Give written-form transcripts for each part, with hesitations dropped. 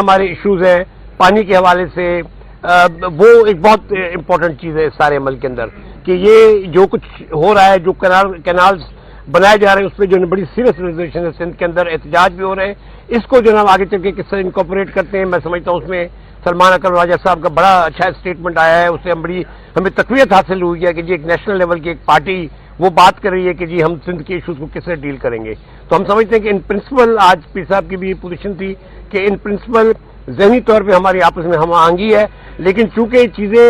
ہمارے ایشوز ہیں پانی کے حوالے سے، وہ ایک بہت امپورٹنٹ چیز ہے اس سارے عمل کے اندر کہ یہ جو کچھ ہو رہا ہے، جو کینالز بنائے جا رہے ہیں اس پہ جو بڑی سیریس ریزولوشن ہے سندھ کے اندر، احتجاج بھی ہو رہے ہیں، اس کو جو آگے چل کے کس طرح انکارپوریٹ کرتے ہیں. میں سمجھتا ہوں اس میں سلمان اکرم راجہ صاحب کا بڑا اچھا اسٹیٹمنٹ آیا ہے، اس سے ہمیں تقویت حاصل ہوئی ہے کہ جی ایک نیشنل لیول کی ایک پارٹی وہ بات کر رہی ہے کہ جی ہم سندھ کے ایشوز کو کس طرح ڈیل کریں گے. تو ہم سمجھتے ہیں کہ ان پرنسپل آج پیر صاحب کی بھی پوزیشن تھی کہ ان پرنسپل ذہنی طور پہ ہماری آپس میں ہم آہنگی ہے، لیکن چونکہ یہ چیزیں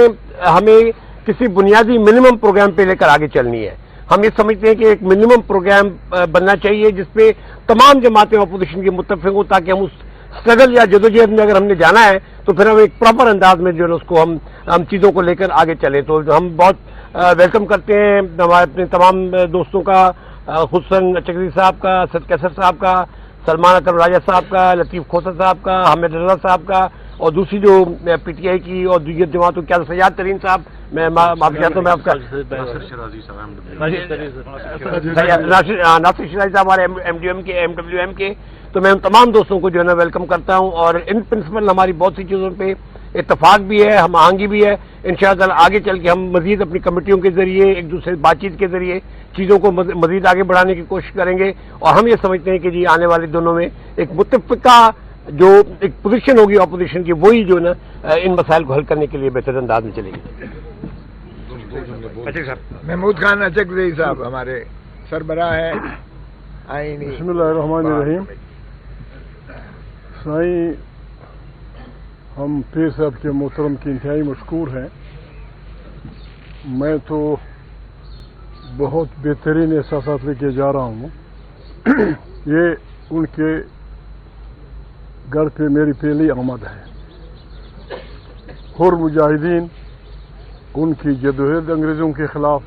ہمیں کسی بنیادی منیمم پروگرام پہ لے کر آگے چلنی ہے. ہم یہ سمجھتے ہیں کہ ایک منیمم پروگرام بننا چاہیے جس پہ تمام جماعتیں اپوزیشن کی متفق ہوں، تاکہ ہم اس اسٹرگل یا جدوجہد میں اگر ہم نے جانا ہے تو پھر ہم ایک پراپر انداز میں جو ہے اس کو ہم چیزوں کو لے کر آگے چلیں. تو ہم بہت ویلکم کرتے ہیں ہمارے اپنے تمام دوستوں کا، حسن چکری صاحب کا، اسد کیسر صاحب کا، سلمان اکرم راجہ صاحب کا، لطیف کھوسر صاحب کا، حامد رضا صاحب کا، اور دوسری جو پی ٹی آئی کی اور دیگر جماعتوں کے سجاد ترین صاحب، میں معافی چاہتا ہوں میں آپ کا ناصر شرازی صاحب ہمارے ایم ڈبلیو ایم کے. تو میں ان تمام دوستوں کو جو ہے نا ویلکم کرتا ہوں، اور ان پرنسپل ہماری بہت سی چیزوں پہ اتفاق بھی ہے، ہم آہنگی بھی ہے. انشاءاللہ آگے چل کے ہم مزید اپنی کمیٹیوں کے ذریعے ایک دوسرے بات چیت کے ذریعے چیزوں کو مزید آگے بڑھانے کی کوشش کریں گے. اور ہم یہ سمجھتے ہیں کہ جی آنے والے دنوں میں ایک متفقہ جو ایک پوزیشن ہوگی اپوزیشن کی، وہی جو نا ان مسائل کو حل کرنے کے لیے بہتر انداز میں چلے گی. محمود خان اچکزئی صاحب ہمارے سربراہ ہیں آئینی. بسم اللہ الرحمن الرحیم. سائیں ہم پیر صاحب کے محترم کی انتہائی مشکور ہیں. میں تو بہت بہترین احساسات لے کے جا رہا ہوں. یہ ان کے گھر پہ میری پہلی آمد ہے. حر مجاہدین، ان کی جدوجہد انگریزوں کے خلاف،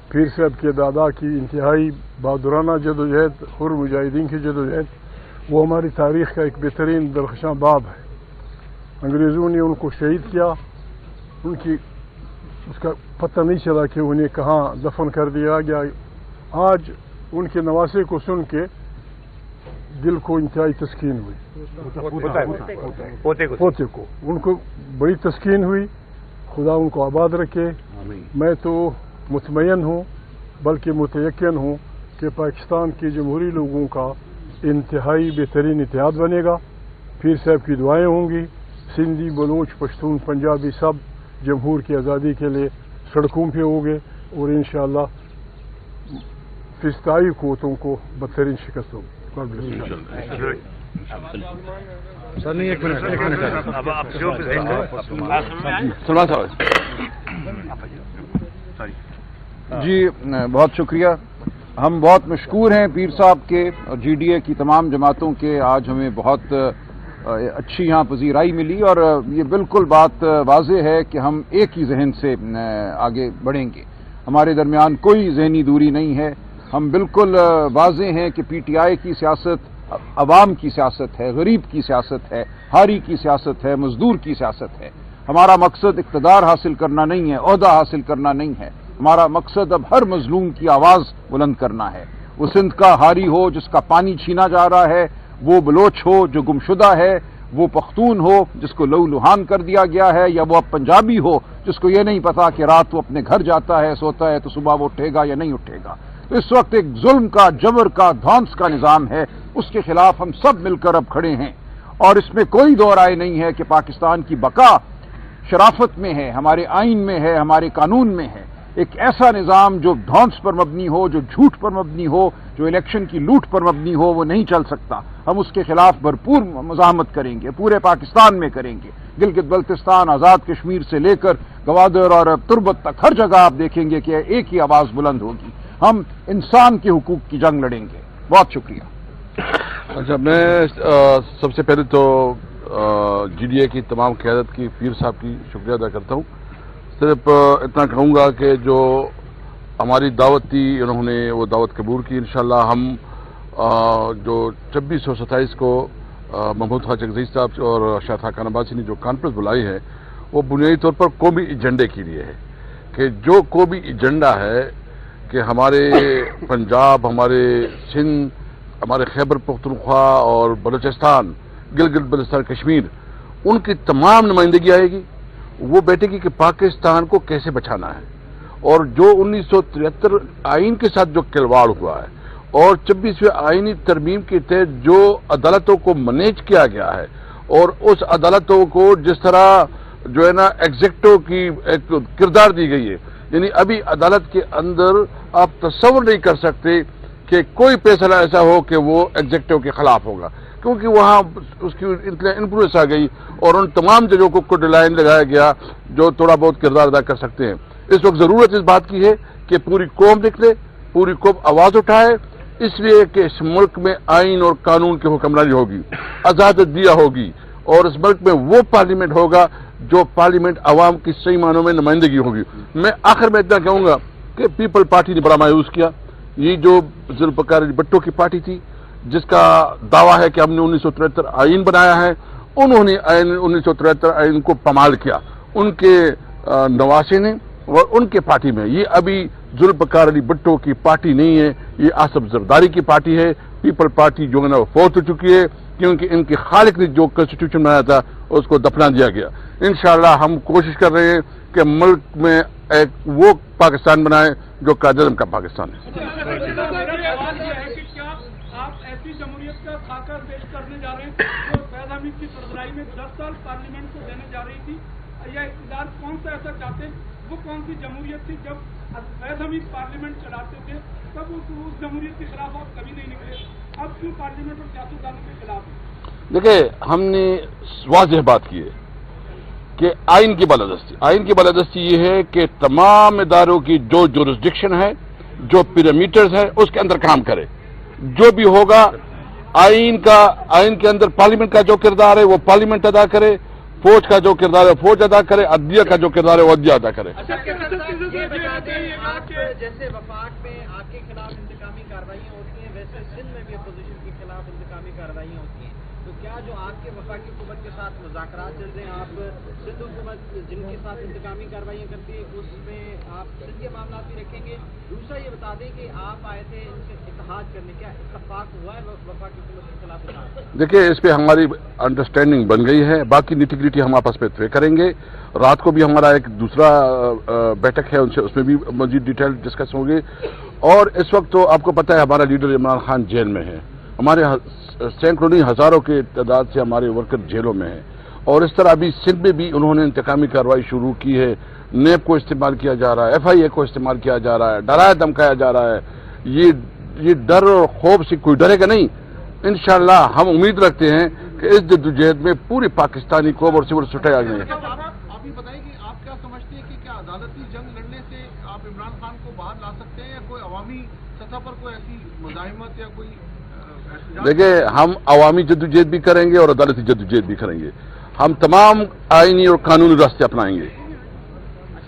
پیر صاحب کے دادا کی انتہائی بہادرانہ جدوجہد، حر مجاہدین کی جدوجہد، وہ ہماری تاریخ کا ایک بہترین درخشاں باب ہے. انگریزوں نے ان کو شہید کیا، ان کی اس کا پتہ نہیں چلا کہ انہیں کہاں دفن کر دیا گیا. آج ان کے نواسے کو سن کے دل کو انتہائی تسکین ہوئی. پوتے کو ان کو بڑی تسکین ہوئی. خدا ان کو آباد رکھے. میں تو مطمئن ہوں بلکہ متیقن ہوں کہ پاکستان کے جمہوری لوگوں کا انتہائی بہترین اتحاد بنے گا. پیر صاحب کی دعائیں ہوں گی. سندھی، بلوچ، پشتون، پنجابی سب جمہور کی آزادی کے لیے سڑکوں پہ ہوں گے، اور انشاءاللہ فلسطینی قوتوں کو بدترین شکست ہوگی. جی بہت شکریہ. ہم بہت مشکور ہیں پیر صاحب کے اور جی ڈی اے کی تمام جماعتوں کے. آج ہمیں بہت اچھی یہاں پذیرائی ملی، اور یہ بالکل بات واضح ہے کہ ہم ایک ہی ذہن سے آگے بڑھیں گے. ہمارے درمیان کوئی ذہنی دوری نہیں ہے. ہم بالکل واضح ہیں کہ پی ٹی آئی کی سیاست عوام کی سیاست ہے، غریب کی سیاست ہے، ہاری کی سیاست ہے، مزدور کی سیاست ہے. ہمارا مقصد اقتدار حاصل کرنا نہیں ہے، عہدہ حاصل کرنا نہیں ہے. ہمارا مقصد اب ہر مظلوم کی آواز بلند کرنا ہے. وہ سندھ کا ہاری ہو جس کا پانی چھینا جا رہا ہے، وہ بلوچ ہو جو گمشدہ ہے، وہ پختون ہو جس کو لہو لہان کر دیا گیا ہے، یا وہ اب پنجابی ہو جس کو یہ نہیں پتا کہ رات وہ اپنے گھر جاتا ہے، سوتا ہے تو صبح وہ اٹھے گا یا نہیں اٹھے گا. تو اس وقت ایک ظلم کا، جبر کا، دھونس کا نظام ہے. اس کے خلاف ہم سب مل کر اب کھڑے ہیں، اور اس میں کوئی دو رائے نہیں ہے کہ پاکستان کی بقا شرافت میں ہے، ہمارے آئین میں ہے، ہمارے قانون میں ہے. ایک ایسا نظام جو دھونس پر مبنی ہو، جو جھوٹ پر مبنی ہو، جو الیکشن کی لوٹ پر مبنی ہو، وہ نہیں چل سکتا. ہم اس کے خلاف بھرپور مزاحمت کریں گے، پورے پاکستان میں کریں گے. گلگت بلتستان، آزاد کشمیر سے لے کر گوادر اور تربت تک ہر جگہ آپ دیکھیں گے کہ ایک ہی آواز بلند ہوگی. ہم انسان کے حقوق کی جنگ لڑیں گے. بہت شکریہ. اچھا، میں سب سے پہلے تو جی ڈی اے کی تمام قیادت کی، پیر صاحب کی شکریہ ادا کرتا ہوں. صرف اتنا کہوں گا کہ جو ہماری دعوت تھی انہوں نے وہ دعوت قبول کی. انشاءاللہ ہم جو 26 اور 27 کو محمود خان چکزئی صاحب اور شاہ خاقان عباسی نے جو کانفرنس بلائی ہے، وہ بنیادی طور پر قومی ایجنڈے کے لیے ہے. کہ جو قومی ایجنڈا ہے کہ ہمارے پنجاب، ہمارے سندھ، ہمارے خیبر پختونخوا اور بلوچستان گلگت بلتستان کشمیر، ان کی تمام نمائندگی آئے گی، وہ بیٹھے گی کہ پاکستان کو کیسے بچانا ہے، اور جو 1973 آئین کے ساتھ جو کھلواڑ ہوا ہے اور 26ویں آئینی ترمیم کے تحت جو عدالتوں کو مینیج کیا گیا ہے، اور اس عدالتوں کو جس طرح جو ہے نا ایگزیکٹو کی ایک کردار دی گئی ہے، یعنی ابھی عدالت کے اندر آپ تصور نہیں کر سکتے کہ کوئی فیصلہ ایسا ہو کہ وہ ایگزیکٹو کے خلاف ہوگا، کیونکہ وہاں اس کی انفلوئنس آ گئی اور ان تمام ججوں کو کوڈ لائن لگایا گیا جو تھوڑا بہت کردار ادا کر سکتے ہیں۔ اس وقت ضرورت اس بات کی ہے کہ پوری قوم نکلے، پوری قوم آواز اٹھائے، اس لیے کہ اس ملک میں آئین اور قانون کی حکمرانی ہوگی، آزاد دیا ہوگی، اور اس ملک میں وہ پارلیمنٹ ہوگا جو پارلیمنٹ عوام کی صحیح معنوں میں نمائندگی ہوگی۔ میں آخر میں اتنا کہوں گا کہ پیپل پارٹی نے بڑا مایوس کیا، یہ جو ذوالفقار علی بھٹو کی پارٹی تھی جس کا دعویٰ ہے کہ ہم نے 1973 آئین بنایا ہے، انہوں نے 1973 آئین کو پامال کیا، ان کے نواسے نے اور ان کے پارٹی میں۔ یہ ابھی ذوالفقار علی بھٹو کی پارٹی نہیں ہے، یہ آصف زرداری کی پارٹی ہے۔ پیپل پارٹی جو ہے نا وہ فوت ہو چکی ہے، کیونکہ ان کے خالق نے جو کانسٹیٹیوشن بنایا تھا اس کو دفنا دیا گیا۔ انشاءاللہ ہم کوشش کر رہے ہیں کہ ملک میں ایک وہ پاکستان بنائیں جو قائد اعظم کا پاکستان ہے۔ ایسی جمہوریت کا خاکہ پیش کرنے جا رہے ہیں جو فیض حمید کی سربراہی میں 10 سال پارلیمنٹ کو دینے جا رہی تھی، یا اقتدار کون سا ایسا چاہتے ہیں؟ وہ کون سی جمہوریت تھی جب فیض حمید پارلیمنٹ چلاتے تھے تب اس جمہوریت کے خلاف آپ کبھی نہیں نکلے، اب کیوں پارلیمنٹ اور سیاستدانوں کے خلاف ہیں؟ دیکھیں، ہم نے واضح بات کی ہے کہ آئین کی بالادستی یہ ہے کہ تمام اداروں کی جو جورسڈکشن ہے، جو پیرامیٹرز ہے، اس کے اندر کام کرے۔ جو بھی ہوگا آئین کے اندر پارلیمنٹ کا جو کردار ہے وہ پارلیمنٹ ادا کرے، فوج کا جو کردار ہے فوج ادا کرے، عدلیہ کا جو کردار ہے وہ عدلیہ ادا کرے۔ جیسے وفاق میں آپ کے خلاف انتقامی کارروائیاں ہوتی ہیں، ویسے سندھ میں بھی اپوزیشن کے خلاف انتقامی کارروائیاں ہوتی ہیں، تو کیا جو آپ کے وفاقی حکومت کے ساتھ مذاکرات چل رہے ہیں، آپ سندھ حکومت جن کے ساتھ انتقامی کارروائیاں کرتی ہے اس میں آپ سندھ کے معاملات بھی رکھیں گے؟ دوسرا یہ بتا دیں کہ آپ آئے تھے ان سے اتحاد کرنے، کیا اتفاق ہوا ہے وفاقی حکومت کے خلاف اتحاد؟ دیکھیں، اس پہ ہماری انڈرسٹینڈنگ بن گئی ہے، باقی نیٹی ہم آپس میں طے کریں گے۔ رات کو بھی ہمارا ایک دوسرا بیٹھک ہے، اس میں بھی مزید ڈیٹیل ڈسکس ہوگی۔ اور اس وقت تو آپ کو پتہ ہے ہمارا لیڈر عمران خان جیل میں ہے، ہمارے سینکڑوں نہیں ہزاروں کے تعداد سے ہمارے ورکر جیلوں میں ہیں، اور اس طرح ابھی سندھ میں بھی انہوں نے انتقامی کارروائی شروع کی ہے۔ نیب کو استعمال کیا جا رہا ہے، ایف آئی اے کو استعمال کیا جا رہا ہے، ڈرایا دھمکایا جا رہا ہے۔ یہ ڈر اور خوف سے کوئی ڈرے گا نہیں۔ انشاءاللہ ہم امید رکھتے ہیں کہ اس جدوجہد میں پوری پاکستانی قوم اور سول سوسائٹی آگے ہیں۔ آپ یہ بتائیں کہ آپ کیا سمجھتے ہیں کہ کیا عدالتی جنگ لڑنے سے آپ عمران خان کو باہر لا سکتے ہیں، یا کوئی عوامی سطح پر کوئی ایسی مزاحمت یا کوئی دیکھیں، ہم عوامی جدوجہد بھی کریں گے اور عدالتی جدوجہد بھی کریں گے، ہم تمام آئینی اور قانونی راستے اپنائیں گے۔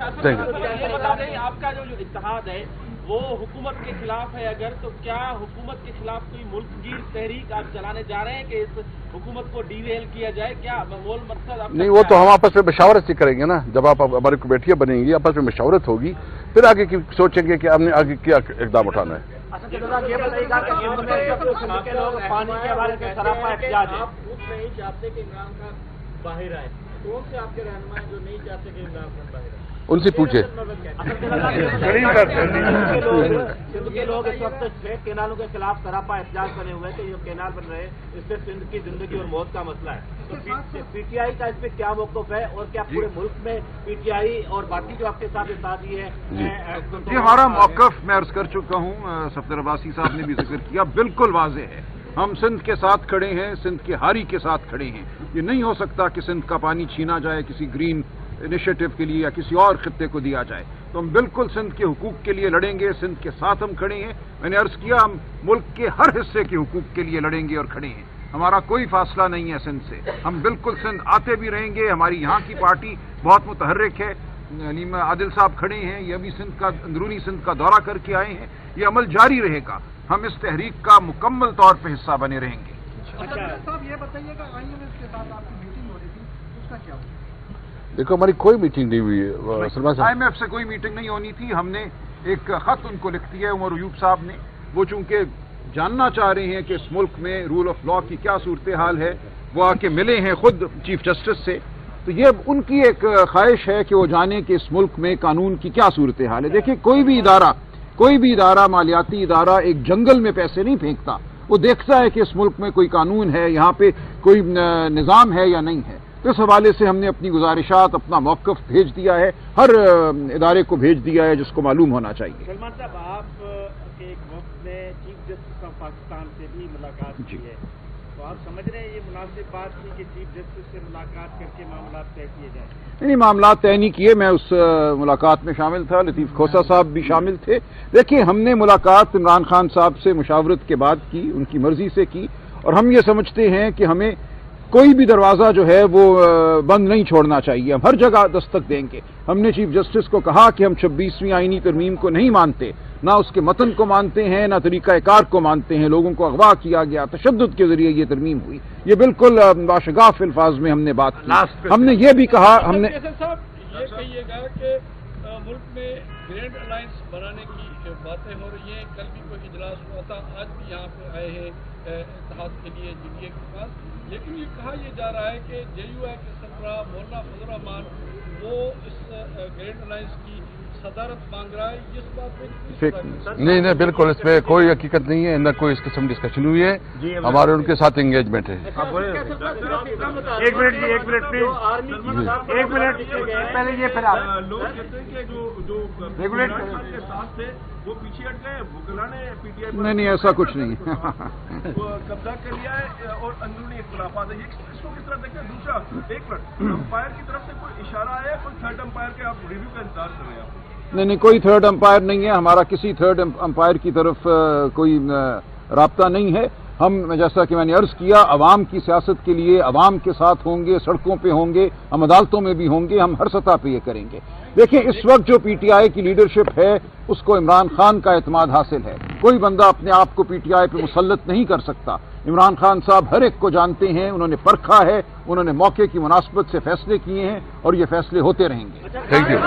آپ کا جو اتحاد ہے وہ حکومت کے خلاف ہے، اگر تو کیا حکومت کے خلاف کوئی ملک گیر تحریک آپ چلانے جا رہے ہیں کہ اس حکومت کو ڈی ویل کیا جائے؟ کیا مول مقصد آپ؟ نہیں، وہ تو ہم آپس میں مشاورت سے کریں گے نا، جب آپ ہماری کمیٹیاں بنیں گی، آپس میں مشاورت ہوگی، پھر آگے کی سوچیں گے کہ ہم نے آگے کیا اقدام اٹھانا ہے۔ یہ بتائیے گا کہ سندھ کے لوگ پانی کے حوالے سے سراپا احتجاج ہے، آپ نہیں چاہتے کہ عمران خان باہر آئے، کون سے آپ کے رہنما ہیں جو نہیں چاہتے کہ عمران خان باہر آئے؟ ان سے پوچھے۔ سندھ کے لوگ اس وقت 6 کینالوں کے خلاف سراپا احتجاج بنے ہوئے کہ یہ کینال بن رہے اس سے سندھ کی زندگی اور موت کا مسئلہ ہے، تو پی ٹی آئی کا اس پہ کیا موقف ہے، اور کیا پورے ملک میں پی ٹی آئی اور باقی جو آپ کے ساتھ ساتھی ہے؟ جی، ہمارا موقف میں عرض کر چکا ہوں، صفدر عباسی صاحب نے بھی ذکر کیا، بالکل واضح ہے۔ ہم سندھ کے ساتھ کھڑے ہیں، سندھ کی ہاری کے ساتھ کھڑے ہیں۔ یہ نہیں ہو سکتا کہ سندھ کا پانی چھینا جائے کسی گرین انیشیٹو کے لیے یا کسی اور خطے کو دیا جائے، تو ہم بالکل سندھ کے حقوق کے لیے لڑیں گے، سندھ کے ساتھ ہم کھڑے ہیں۔ میں نے عرض کیا، ہم ملک کے ہر حصے کے حقوق کے لیے لڑیں گے اور کھڑے ہیں، ہمارا کوئی فاصلہ نہیں ہے سندھ سے، ہم بالکل سندھ آتے بھی رہیں گے۔ ہماری یہاں کی پارٹی بہت متحرک ہے، علیم عادل صاحب کھڑے ہیں، یہ ابھی سندھ کا اندرونی سندھ کا دورہ کر کے آئے ہیں، یہ عمل جاری رہے گا، ہم اس تحریک کا مکمل طور پہ حصہ بنے رہیں گے۔ صاحب یہ بتائیے کہ آئی ایم ایف کے ساتھ آپ کی میٹنگ ہو رہی تھی، اس کا کیا ہوا؟ دیکھو، ہماری کوئی میٹنگ نہیں ہوئی ہے سلمان صاحب۔ آئی ایم ایف سے کوئی میٹنگ نہیں ہونی تھی، ہم نے ایک خط ان کو لکھ دیا ہے عمر ایوب صاحب نے، وہ چونکہ جاننا چاہ رہے ہیں کہ اس ملک میں رول آف لا کی کیا صورتحال ہے، وہ آ کے ملے ہیں خود چیف جسٹس سے، تو یہ ان کی ایک خواہش ہے کہ وہ جانیں کہ اس ملک میں قانون کی کیا صورتحال ہے۔ دیکھیں کوئی بھی ادارہ مالیاتی ادارہ ایک جنگل میں پیسے نہیں پھینکتا، وہ دیکھتا ہے کہ اس ملک میں کوئی قانون ہے، یہاں پہ کوئی نظام ہے یا نہیں ہے۔ تو اس حوالے سے ہم نے اپنی گزارشات، اپنا موقف بھیج دیا ہے، ہر ادارے کو بھیج دیا ہے جس کو معلوم ہونا چاہیے۔ سلمان صاحب، آپ کے ایک وقت میں چیف جسٹس آف پاکستان سے بھی ملاقات کی ہے، تو آپ سمجھ رہے ہیں یہ مناسب بات تھی کہ چیف جسٹس سے ملاقات کر کے معاملات طے کیے جائیں؟ نہیں، معاملات طے نہیں کیے، میں اس ملاقات میں شامل تھا، لطیف کھوسہ صاحب بھی شامل تھے۔ دیکھیے، ہم نے ملاقات عمران خان صاحب سے مشاورت کے بعد کی، ان کی مرضی سے کی، اور ہم یہ سمجھتے ہیں کہ ہمیں کوئی بھی دروازہ جو ہے وہ بند نہیں چھوڑنا چاہیے، ہم ہر جگہ دستک دیں گے۔ ہم نے چیف جسٹس کو کہا کہ ہم 26ویں آئینی ترمیم کو نہیں مانتے، نہ اس کے متن کو مانتے ہیں، نہ طریقہ کار کو مانتے ہیں، لوگوں کو اغوا کیا گیا، تشدد کے ذریعے یہ ترمیم ہوئی، یہ بالکل باشگاف الفاظ میں ہم نے بات کی۔ ہم نے یہ بھی کہا، ہم نے صاحب یہ کہیے گا کہ ملک میں گرینڈ الائنس بنانے کی باتیں ہو رہی ہیں، کل بھی کوئی اجلاس ہوا تھا، آج بھی یہاں پہ آئے ہیں اتحاد کے لیے GDA کے پاس، لیکن یہ کہا یہ جا رہا ہے کہ JUI کے سربراہ مولانا فضل الرحمان وہ اس گرینڈ الائنس کی صدارت مانگ رہا ہے، اس بات میں نہیں بالکل اس میں کوئی حقیقت نہیں ہے، نہ کوئی اس قسم ڈسکشن ہوئی ہے، ہمارے ان کے ساتھ انگیجمنٹ ہے۔ ایک منٹ پلیز، ایک منٹ پہلے یہ پھر آپ لوگ کہتے ہیں کہ جو کے ساتھ تھے وہ پیچھے ہٹ گئے، وکلا نے PTI پر نہیں ایسا کچھ نہیں ہے۔ قبضہ کر لیا ہے اور اندرونی اختلافات ہیں، اس کو کس طرح دیکھتے ہیں؟ دوسرا ایک منٹ، امپائر کی طرف سے کوئی اشارہ آیا ہے، کوئی تھرڈ امپائر کے آپ ریویو کا انتظار کر رہے ہیں؟ نہیں کوئی تھرڈ امپائر نہیں ہے، ہمارا کسی تھرڈ امپائر کی طرف کوئی رابطہ نہیں ہے۔ ہم جیسا کہ میں نے عرض کیا، عوام کی سیاست کے لیے عوام کے ساتھ ہوں گے، سڑکوں پہ ہوں گے، ہم عدالتوں میں بھی ہوں گے، ہم ہر سطح پہ یہ کریں گے۔ دیکھیں اس وقت جو PTI کی لیڈرشپ ہے اس کو عمران خان کا اعتماد حاصل ہے، کوئی بندہ اپنے آپ کو PTI پہ مسلط نہیں کر سکتا۔ عمران خان صاحب ہر ایک کو جانتے ہیں، انہوں نے پرکھا ہے، انہوں نے موقع کی مناسبت سے فیصلے کیے ہیں اور یہ فیصلے ہوتے رہیں گے۔ Thank you.